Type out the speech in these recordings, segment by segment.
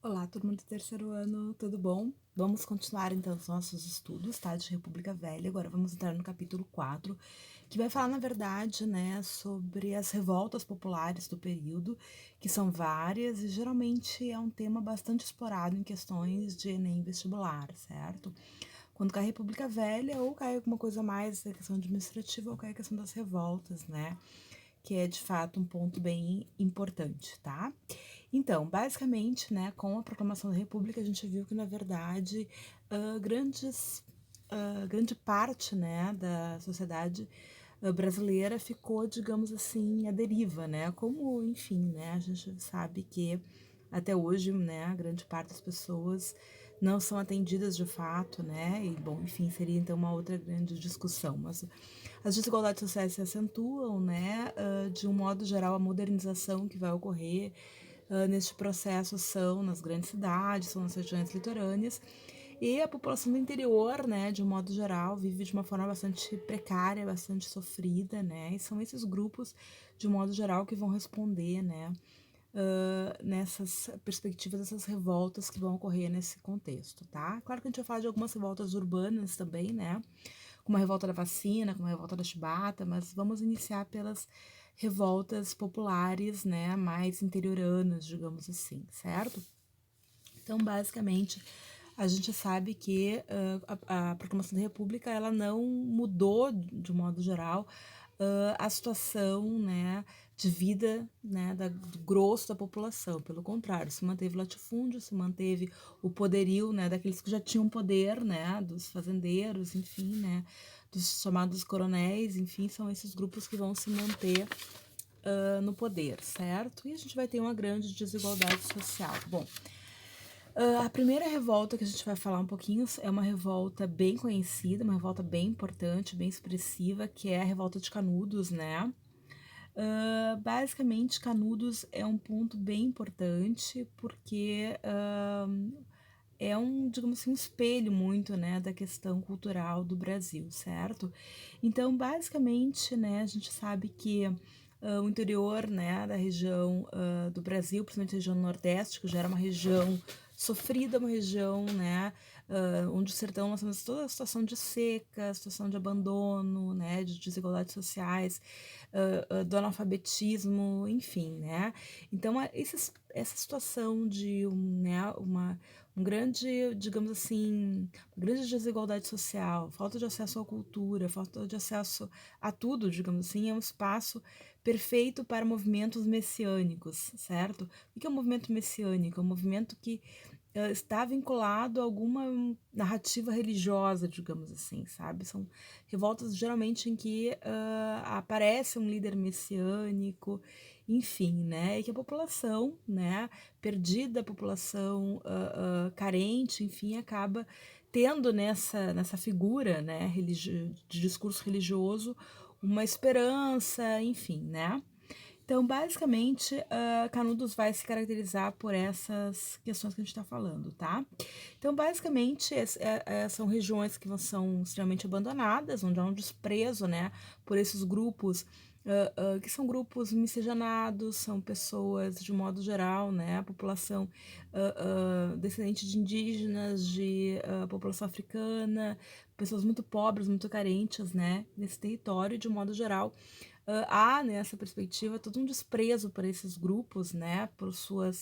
Olá, turma do terceiro ano, tudo bom? Vamos continuar então os nossos estudos, tá? De República Velha. Agora vamos entrar no capítulo 4, que vai falar, na verdade, né, sobre as revoltas populares do período, que são várias e geralmente é um tema bastante explorado em questões de Enem vestibular, certo? Quando cai a República Velha, ou cai alguma coisa mais da questão administrativa, ou cai a questão das revoltas, né? Que é de fato um ponto bem importante, tá? Então, basicamente, né, com a proclamação da República, a gente viu que, na verdade, grande parte, né, da sociedade brasileira ficou, digamos assim, à deriva, né? Como, enfim, né, a gente sabe que até hoje, né, a grande parte das pessoas não são atendidas de fato, né? E, bom, enfim, seria então uma outra grande discussão. Mas as desigualdades sociais se acentuam, né? De um modo geral, a modernização que vai ocorrer neste processo são nas grandes cidades, são nas regiões litorâneas, e a população do interior, né, de um modo geral, vive de uma forma bastante precária, bastante sofrida, né, e são esses grupos, de um modo geral, que vão responder, né, nessas perspectivas, essas revoltas que vão ocorrer nesse contexto, tá? Claro que a gente vai falar de algumas revoltas urbanas também, né, como a revolta da vacina, como a revolta da chibata, mas vamos iniciar pelas revoltas populares, né, mais interioranas, digamos assim, certo? Então, basicamente, a gente sabe que a proclamação da República ela não mudou, de um modo geral, a situação, né, de vida, né, do grosso da população. Pelo contrário, se manteve o latifúndio, se manteve o poderio, né, daqueles que já tinham poder, né, dos fazendeiros, enfim, né, dos chamados coronéis, enfim, são esses grupos que vão se manter no poder, certo? E a gente vai ter uma grande desigualdade social. Bom, a primeira revolta que a gente vai falar um pouquinho é uma revolta bem conhecida, uma revolta bem importante, bem expressiva, que é a revolta de Canudos, né? Basicamente, Canudos é um ponto bem importante porque é um, digamos assim, um espelho muito, né, da questão cultural do Brasil, certo? Então, basicamente, né, a gente sabe que o interior, né, da região do Brasil, principalmente a região nordeste, que já era uma região sofrida, uma região, né, onde o sertão nós temos toda a situação de seca, situação de abandono, né, de desigualdades sociais, do analfabetismo, enfim, né. Então, essa situação de né, um grande, digamos assim, uma grande desigualdade social, falta de acesso à cultura, falta de acesso a tudo, digamos assim, é um espaço perfeito para movimentos messiânicos, certo? O que é um movimento messiânico? É um movimento que está vinculado a alguma narrativa religiosa, digamos assim, sabe? São revoltas geralmente em que aparece um líder messiânico, enfim, né? E que a população, né, perdida, a população carente, enfim, acaba tendo nessa figura, né, de discurso religioso, uma esperança, enfim, né? Então, basicamente, Canudos vai se caracterizar por essas questões que a gente está falando, tá? Então, basicamente, são regiões que são extremamente abandonadas, onde há um desprezo, né, por esses grupos, que são grupos miscigenados, são pessoas, de modo geral, né, a população descendente de indígenas, de população africana, pessoas muito pobres, muito carentes, né, nesse território, de um modo geral, há nessa perspectiva todo um desprezo por esses grupos, né, por sua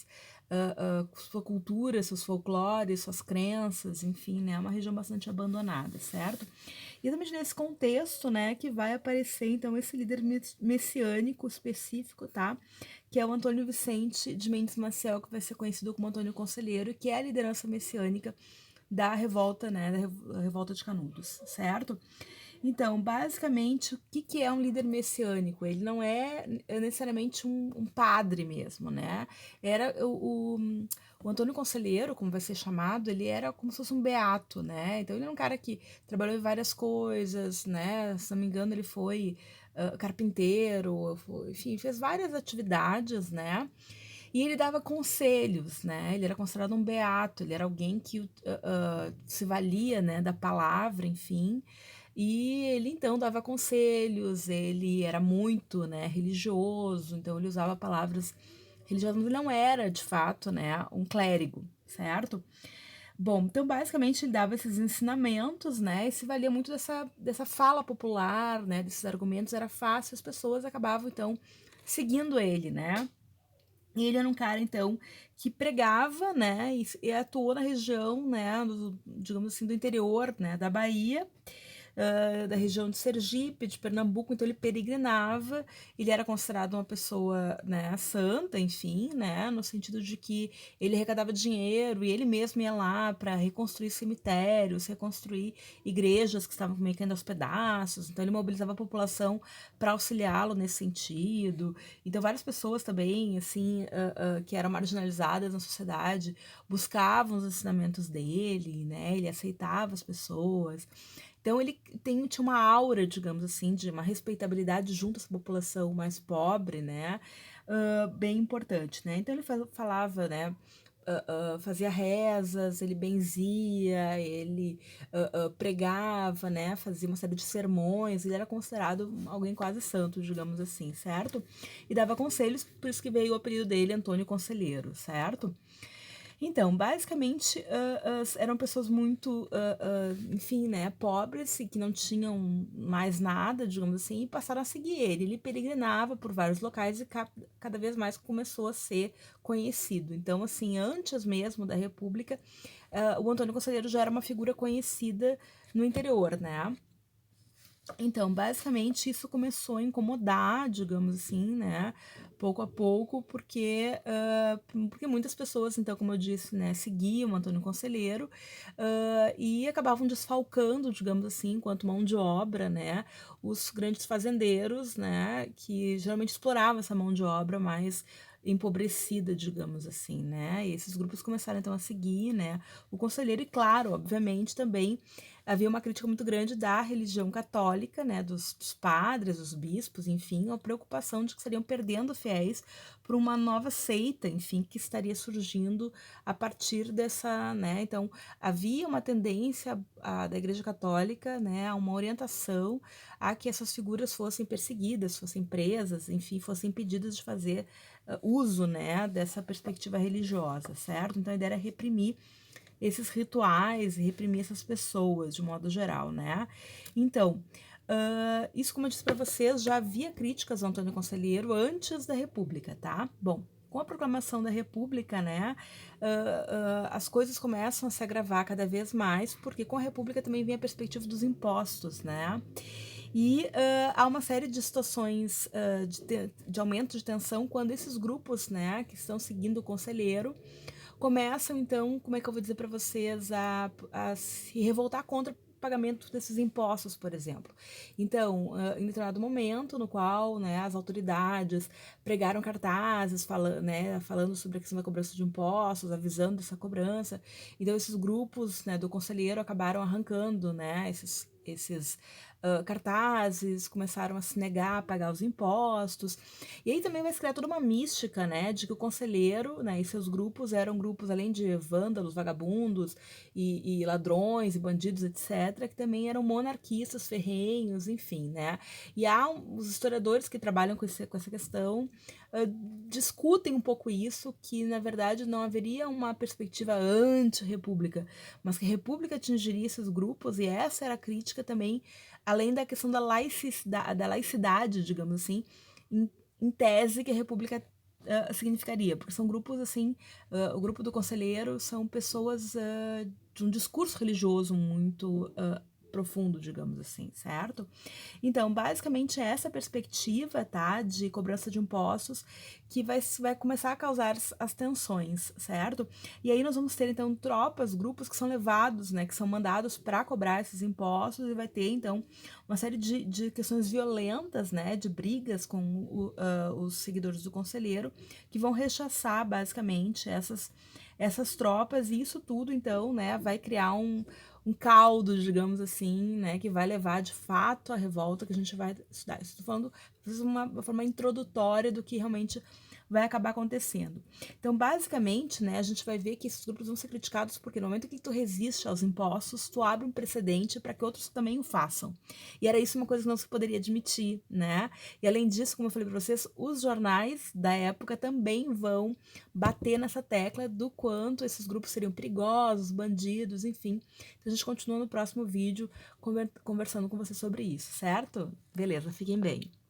cultura, seus folclores, suas crenças, enfim, né, é uma região bastante abandonada, certo? E também nesse contexto, né, que vai aparecer então esse líder messiânico específico, tá? Que é o Antônio Vicente de Mendes Maciel, que vai ser conhecido como Antônio Conselheiro, que é a liderança messiânica da revolta, né, da revolta de Canudos, certo? Então, basicamente, o que é um líder messiânico? Ele não é necessariamente um padre mesmo, né? Era o Antônio Conselheiro, como vai ser chamado, ele era como se fosse um beato, né? Então, ele era um cara que trabalhou em várias coisas, né? Se não me engano, ele foi carpinteiro, enfim, fez várias atividades, né? E ele dava conselhos, né? Ele era considerado um beato, ele era alguém que se valia, né, da palavra, enfim. E ele então dava conselhos, ele era muito, né, religioso, então ele usava palavras religiosa, mas ele não era, de fato, né, um clérigo, certo? Bom, então basicamente ele dava esses ensinamentos, né, e se valia muito dessa fala popular, né, desses argumentos, era fácil, as pessoas acabavam, então, seguindo ele, né? E ele era um cara, então, que pregava, né, e atuou na região, né, digamos assim, do interior, né, da Bahia, da região de Sergipe, de Pernambuco, então ele peregrinava, ele era considerado uma pessoa, né, santa, enfim, né, no sentido de que ele arrecadava dinheiro e ele mesmo ia lá para reconstruir cemitérios, reconstruir igrejas que estavam meio caindo aos pedaços, então ele mobilizava a população para auxiliá-lo nesse sentido. Então várias pessoas também, assim, que eram marginalizadas na sociedade, buscavam os ensinamentos dele, né, ele aceitava as pessoas. Então ele tinha uma aura, digamos assim, de uma respeitabilidade junto a essa população mais pobre, né? Bem importante, né? Então ele falava, né? Fazia rezas, ele benzia, ele pregava, né? Fazia uma série de sermões, ele era considerado alguém quase santo, digamos assim, certo? E dava conselhos, por isso que veio o apelido dele, Antônio Conselheiro, certo? Então, basicamente, eram pessoas muito, enfim, né, pobres e que não tinham mais nada, digamos assim, e passaram a seguir ele. Ele peregrinava por vários locais e cada vez mais começou a ser conhecido. Então, assim, antes mesmo da República, o Antônio Conselheiro já era uma figura conhecida no interior, né? Então, basicamente, isso começou a incomodar, digamos assim, né, pouco a pouco, porque muitas pessoas, então, como eu disse, né, seguiam Antônio Conselheiro, e acabavam desfalcando, digamos assim, enquanto mão de obra, né, os grandes fazendeiros, né, que geralmente exploravam essa mão de obra mais empobrecida, digamos assim, né, e esses grupos começaram, então, a seguir, né, o conselheiro e, claro, obviamente, também havia uma crítica muito grande da religião católica, né, dos padres, dos bispos, enfim, a preocupação de que estariam perdendo fiéis por uma nova seita, enfim, que estaria surgindo a partir dessa, né, então havia uma tendência da Igreja Católica, né, a uma orientação a que essas figuras fossem perseguidas, fossem presas, enfim, fossem impedidas de fazer uso, né, dessa perspectiva religiosa, certo? Então a ideia era reprimir esses rituais, reprimir essas pessoas de modo geral, né? Então, isso, como eu disse para vocês, já havia críticas ao Antônio Conselheiro antes da República, tá? Bom, com a proclamação da República, né, as coisas começam a se agravar cada vez mais, porque com a República também vem a perspectiva dos impostos, né? E há uma série de situações de aumento de tensão quando esses grupos, né, que estão seguindo o conselheiro, começam, então, como é que eu vou dizer para vocês, a se revoltar contra o pagamento desses impostos, por exemplo. Então, em determinado momento no qual, né, as autoridades pregaram cartazes falando sobre a questão da cobrança de impostos, avisando dessa cobrança, então esses grupos, né, do conselheiro acabaram arrancando, né, esses cartazes, começaram a se negar a pagar os impostos. E aí também vai se criar toda uma mística, né, de que o conselheiro, né, e seus grupos eram grupos, além de vândalos, vagabundos e ladrões e bandidos, etc., que também eram monarquistas ferrenhos, enfim, né. E há os historiadores que trabalham com essa questão, discutem um pouco isso, que na verdade não haveria uma perspectiva anti-república, mas que a república atingiria esses grupos, e essa era a crítica também, além da questão da laicidade, digamos assim, em, em tese que a república significaria, porque são grupos assim, o grupo do conselheiro são pessoas de um discurso religioso muito profundo, digamos assim, certo? Então, basicamente, é essa perspectiva, tá, de cobrança de impostos que vai começar a causar as tensões, certo? E aí nós vamos ter, então, tropas, grupos que são levados, né, que são mandados para cobrar esses impostos e vai ter, então, uma série de questões violentas, né, de brigas com os seguidores do conselheiro, que vão rechaçar, basicamente, essas tropas, e isso tudo, então, né, vai criar um caldo, digamos assim, né, que vai levar de fato à revolta que a gente vai estudar. Estou falando uma forma introdutória do que realmente vai acabar acontecendo. Então, basicamente, né, a gente vai ver que esses grupos vão ser criticados porque no momento que tu resiste aos impostos, tu abre um precedente para que outros também o façam. E era isso uma coisa que não se poderia admitir, né? E além disso, como eu falei para vocês, os jornais da época também vão bater nessa tecla do quanto esses grupos seriam perigosos, bandidos, enfim. Então, a gente continua no próximo vídeo conversando com vocês sobre isso, certo? Beleza, fiquem bem.